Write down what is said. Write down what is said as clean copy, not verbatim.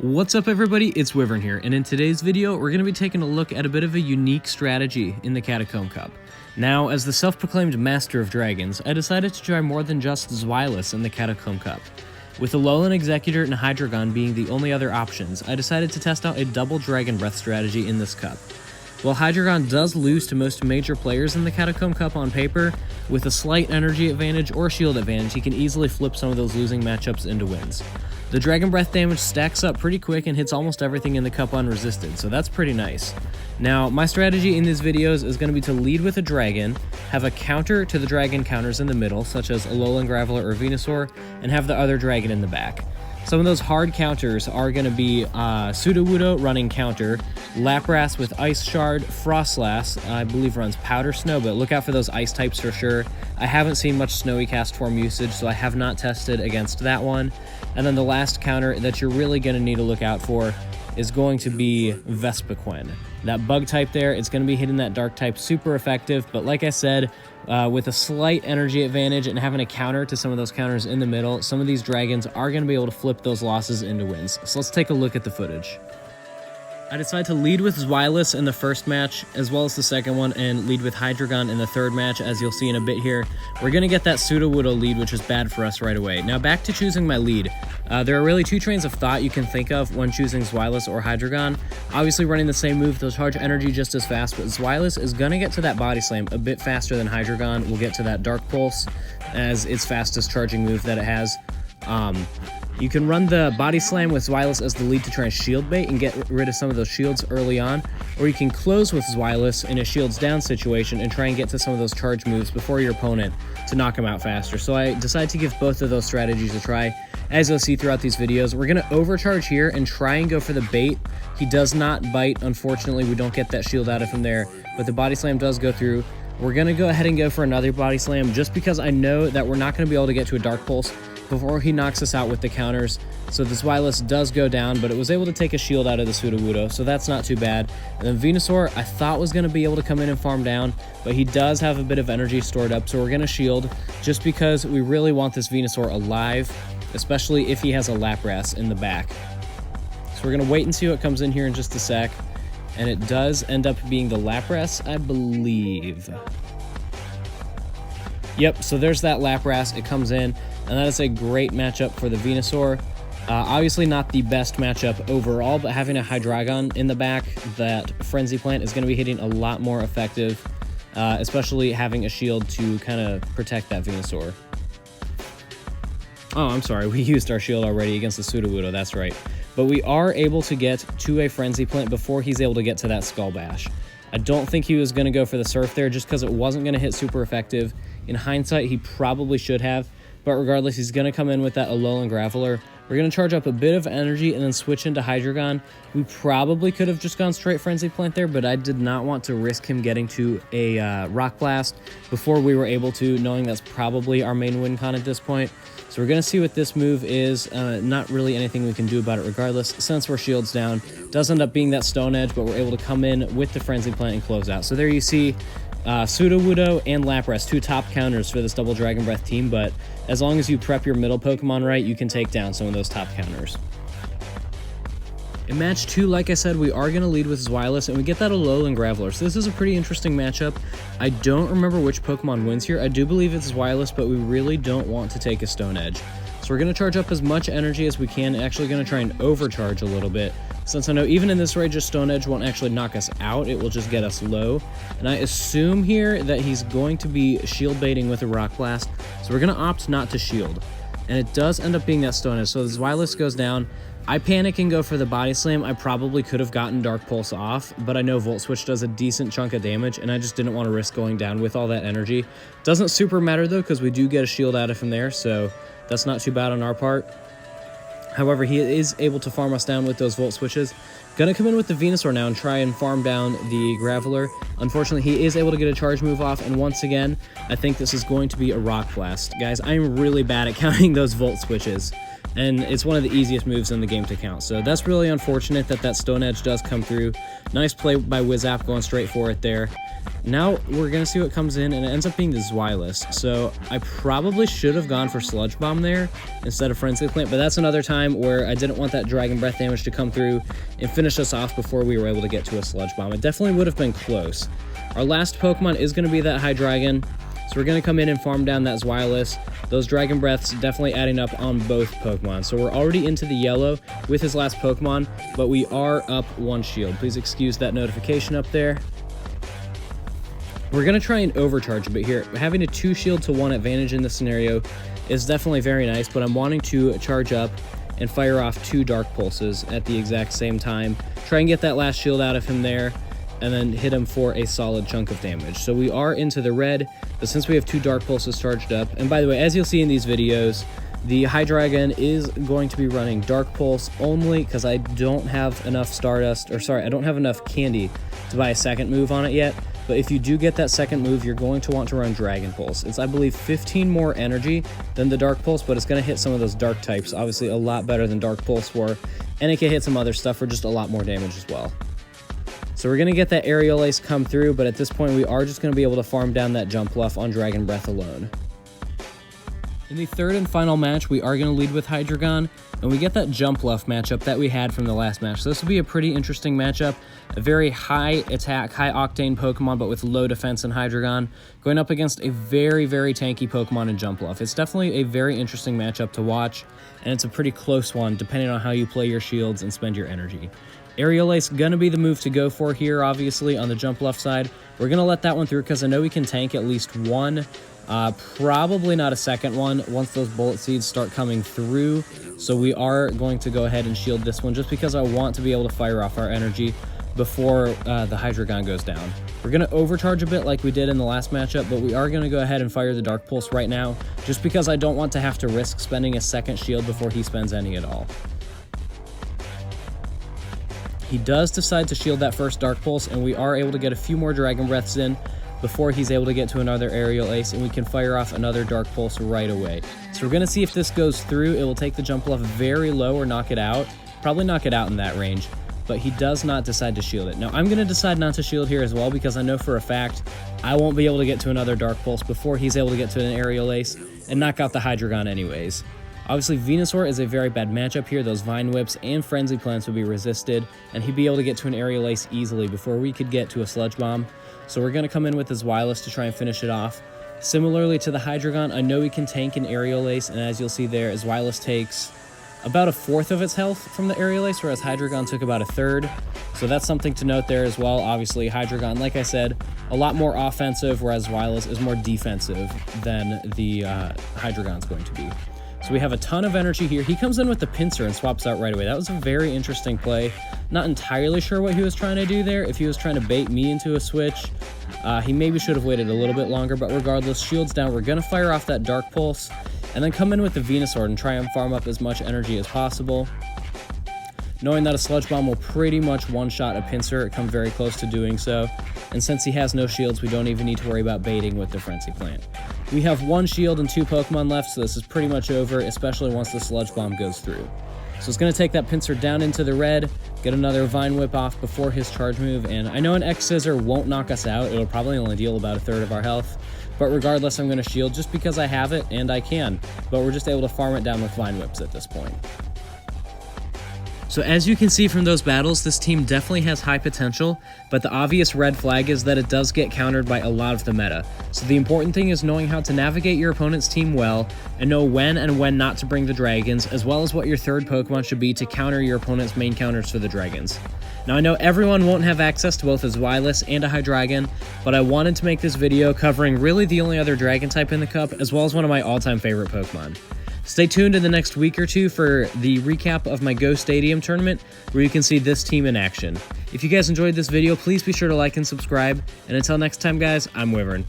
What's up everybody, it's Wyvern here, and in today's video we're going to be taking a look at a bit of a unique strategy in the Catacomb Cup. Now, as the self-proclaimed master of dragons, I decided to try more than just Zweilous in the Catacomb Cup. With Alolan Executor and Hydreigon being the only other options, I decided to test out a double Dragon Breath strategy in this cup. While Hydreigon does lose to most major players in the Catacomb Cup on paper, with a slight energy advantage or shield advantage, he can easily flip some of those losing matchups into wins. The Dragon Breath damage stacks up pretty quick and hits almost everything in the cup unresisted, so that's pretty nice. Now, my strategy in these videos is going to be to lead with a dragon, have a counter to the dragon counters in the middle, such as Alolan Graveler or Venusaur, and have the other dragon in the back. Some of those hard counters are going to be Sudowoodo running counter, Lapras with Ice Shard, Frostlass, I believe runs Powder Snow, but look out for those ice types for sure. I haven't seen much Snowy Cast form usage, so I have not tested against that one. And then the last counter that you're really going to need to look out for is going to be Vespiquen. That bug type there, it's going to be hitting that dark type super effective, but like I said, with a slight energy advantage and having a counter to some of those counters in the middle, some of these dragons are going to be able to flip those losses into wins. So let's take a look at the footage. I decided to lead with Zweilous in the first match, as well as the second one, and lead with Hydreigon in the third match, as you'll see in a bit here. We're going to get that Sudowoodo lead, which is bad for us right away. Now back to choosing my lead. There are really two trains of thought you can think of when choosing Zweilous or Hydreigon. Obviously running the same move, they'll charge energy just as fast, but Zweilous is going to get to that Body Slam a bit faster than Hydreigon. We'll get to that Dark Pulse as its fastest charging move that it has. You can run the Body Slam with Zweilous as the lead to try and shield bait and get rid of some of those shields early on, or you can close with Zweilous in a shields down situation and try and get to some of those charge moves before your opponent to knock him out faster. So I decided to give both of those strategies a try. As you'll see throughout these videos, we're going to overcharge here and try and go for the bait. He does not bite, unfortunately. We don't get that shield out of him there, but the Body Slam does go through. We're going to go ahead and go for another Body Slam just because I know that we're not going to be able to get to a Dark Pulse before he knocks us out with the counters. So the Zweilous does go down, but it was able to take a shield out of the Sudowoodo, so that's not too bad. And then Venusaur, I thought was going to be able to come in and farm down, but he does have a bit of energy stored up, so we're going to shield just because we really want this Venusaur alive, especially if he has a Lapras in the back. So we're going to wait and see what comes in here in just a sec, and it does end up being the Lapras, I believe. Yep, so there's that Lapras. It comes in, and that is a great matchup for the Venusaur. Obviously not the best matchup overall, but having a Hydreigon in the back, that Frenzy Plant is going to be hitting a lot more effective, especially having a shield to kind of protect that Venusaur. Oh, I'm sorry, we used our shield already against the Sudowoodo, that's right. But we are able to get to a Frenzy Plant before he's able to get to that Skull Bash. I don't think he was going to go for the Surf there just because it wasn't going to hit super effective. In hindsight, he probably should have, but regardless, he's going to come in with that Alolan Graveler. We're going to charge up a bit of energy and then switch into Hydreigon. We probably could have just gone straight Frenzy Plant there, but I did not want to risk him getting to a Rock Blast before we were able to, knowing that's probably our main win con at this point. So we're going to see what this move is. Not really anything we can do about it regardless, since we're shields down. Does end up being that Stone Edge, but we're able to come in with the Frenzy Plant and close out. So there you see Sudowoodo and Lapras, two top counters for this double Dragon Breath team, but as long as you prep your middle Pokemon right, you can take down some of those top counters. In match 2, like I said, we are going to lead with Zweilous, and we get that Alolan Graveler. So this is a pretty interesting matchup. I don't remember which Pokemon wins here. I do believe it's Zweilous, but we really don't want to take a Stone Edge. So we're going to charge up as much energy as we can, actually going to try and overcharge a little bit, since I know even in this range, a Stone Edge won't actually knock us out, it will just get us low. And I assume here that he's going to be shield baiting with a Rock Blast, so we're going to opt not to shield. And it does end up being that Stone Edge, so the Zweilous goes down. I panic and go for the Body Slam. I probably could have gotten Dark Pulse off, but I know Volt Switch does a decent chunk of damage, and I just didn't want to risk going down with all that energy. Doesn't super matter though, because we do get a shield out of him there, so that's not too bad on our part. However, he is able to farm us down with those Volt Switches. Gonna come in with the Venusaur now and try and farm down the Graveler. Unfortunately, he is able to get a charge move off, and once again, I think this is going to be a Rock Blast. Guys, I'm really bad at counting those Volt Switches. and it's one of the easiest moves in the game to count. So that's really unfortunate that that Stone Edge does come through. Nice play by Wizap going straight for it there. Now we're going to see what comes in, and it ends up being the Zweilous. So I probably should have gone for Sludge Bomb there instead of Frenzy Plant, but that's another time where I didn't want that Dragon Breath damage to come through and finish us off before we were able to get to a Sludge Bomb. It definitely would have been close. Our last Pokemon is going to be that Hydreigon, so we're going to come in and farm down that Zweilous. Those Dragon Breaths definitely adding up on both Pokemon. So we're already into the yellow with his last Pokemon, but we are up 1 shield. Please excuse that notification up there. We're going to try and overcharge a bit here. Having a 2 shield to 1 advantage in this scenario is definitely very nice, but I'm wanting to charge up and fire off 2 Dark Pulses at the exact same time. Try and get that last shield out of him there, and then hit him for a solid chunk of damage. So we are into the red, but since we have 2 Dark Pulses charged up, and by the way, as you'll see in these videos, the Hydreigon is going to be running Dark Pulse only because I don't have enough Stardust, or sorry, I don't have enough candy to buy a second move on it yet. But if you do get that second move, you're going to want to run Dragon Pulse. It's, I believe, 15 more energy than the Dark Pulse, but it's going to hit some of those Dark types, obviously a lot better than Dark Pulse were, and it can hit some other stuff for just a lot more damage as well. So we're going to get that Aerial Ace come through, but at this point we are just going to be able to farm down that Jump Bluff on Dragon Breath alone. In the third and final match, we are going to lead with Hydreigon, and we get that Jump Bluff matchup that we had from the last match. So this will be a pretty interesting matchup. A very high attack, high octane Pokemon, but with low defense in Hydreigon, going up against a very, very tanky Pokemon in Jump Bluff. It's definitely a very interesting matchup to watch, and it's a pretty close one, depending on how you play your shields and spend your energy. Aerial Ace gonna be the move to go for here, obviously, on the Jump Bluff side. We're gonna let that one through because I know we can tank at least one, probably not a second one once those Bullet Seeds start coming through. So we are going to go ahead and shield this one just because I want to be able to fire off our energy before the Hydreigon goes down. We're going to overcharge a bit like we did in the last matchup, but we are going to go ahead and fire the Dark Pulse right now just because I don't want to have to risk spending a second shield before he spends any at all. He does decide to shield that first Dark Pulse, and we are able to get a few more Dragon Breaths in before he's able to get to another Aerial Ace, and we can fire off another Dark Pulse right away. So we're going to see if this goes through. It will take the Jump Bluff very low or knock it out. Probably knock it out in that range, but he does not decide to shield it. Now, I'm going to decide not to shield here as well because I know for a fact I won't be able to get to another Dark Pulse before he's able to get to an Aerial Ace and knock out the Hydreigon anyways. Obviously, Venusaur is a very bad matchup here. Those Vine Whips and Frenzy Plants would be resisted, and he'd be able to get to an Aerial Ace easily before we could get to a Sludge Bomb. So we're going to come in with his Zweilous to try and finish it off. Similarly to the Hydreigon, I know he can tank an Aerial Ace, and as you'll see there, his Zweilous takes about 1/4 of its health from the Aerial Ace, whereas Hydreigon took about 1/3. So that's something to note there as well. Obviously, Hydreigon, like I said, a lot more offensive, whereas Zweilous is more defensive than the Hydreigon's going to be. So we have a ton of energy here. He comes in with the Pinsir and swaps out right away. That was a very interesting play. Not entirely sure what he was trying to do there. If he was trying to bait me into a switch, he maybe should have waited a little bit longer, but regardless, shield's down. We're going to fire off that Dark Pulse and then come in with the Venusaur and try and farm up as much energy as possible. Knowing that a Sludge Bomb will pretty much one-shot a Pinsir, it come very close to doing so. And since he has no shields, we don't even need to worry about baiting with the Frenzy Plant. We have 1 shield and 2 Pokemon left, so this is pretty much over, especially once the Sludge Bomb goes through. So it's going to take that Pinsir down into the red, get another Vine Whip off before his charge move, and I know an X-Scissor won't knock us out. It'll probably only deal about 1/3 of our health, but regardless, I'm going to shield just because I have it, and I can. But we're just able to farm it down with Vine Whips at this point. So as you can see from those battles, this team definitely has high potential, but the obvious red flag is that it does get countered by a lot of the meta. So the important thing is knowing how to navigate your opponent's team well, and know when and when not to bring the dragons, as well as what your third Pokemon should be to counter your opponent's main counters for the dragons. Now I know everyone won't have access to both a Zweilous and a Hydreigon, but I wanted to make this video covering really the only other dragon type in the cup, as well as one of my all-time favorite Pokemon. Stay tuned in the next week or two for the recap of my Go Stadium tournament, where you can see this team in action. If you guys enjoyed this video, please be sure to like and subscribe, and until next time guys, I'm Wyvern.